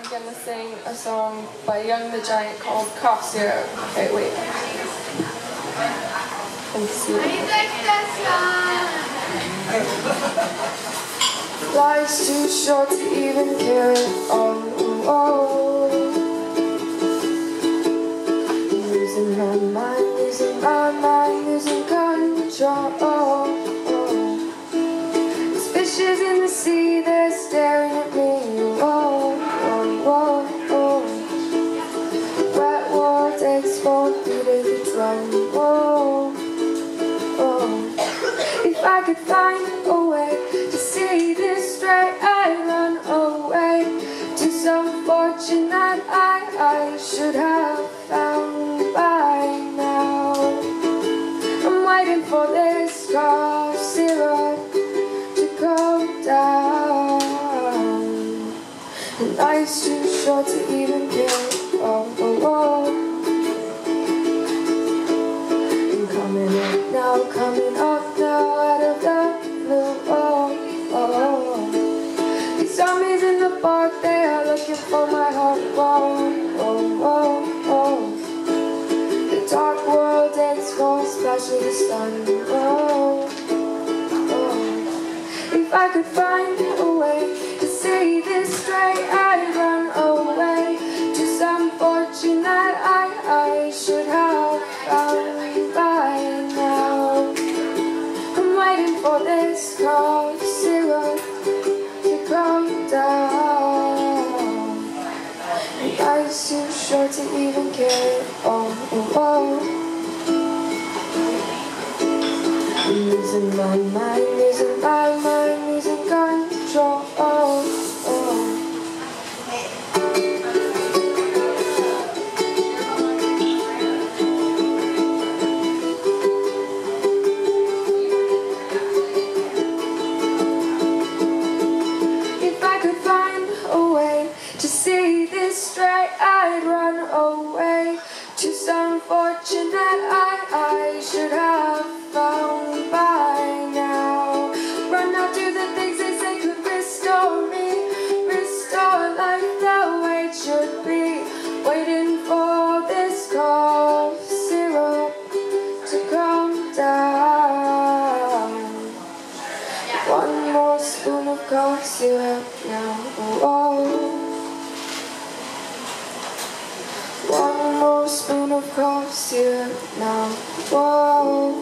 gonna sing a song by Young the Giant called Cough Syrup. Okay, wait. Let's see. Life's too short to even care at all. Losing my mind, losing my mind, losing control. There's fishes in the sea, they're staring at me. Wet world takes 4 feet of the drum. If I could find a way to see this straight, I'd run away to some fortune that I should have found by now. I'm waiting for this cough syrup to go down, and life's too short to even care. I'm coming up now, coming up now out of the blue. These zombies in the park, they are looking for my heart. The dark world takes 4 splash of the sun. If I could find a way to see this straight, I'd run away to some fortune that I should have found by now. I'm waiting for this cough syrup to come down. Life's too short to even care. Losing my mind, losing my mind, losing control. If I could find a way to see this straight, I'd run away to some fortune that I should have found by now. Run out to the things they say could restore me, restore life the way it should be. Waiting for this cough syrup to come down. One more spoon of cough syrup now. One more spoon of cough syrup now. Whoa.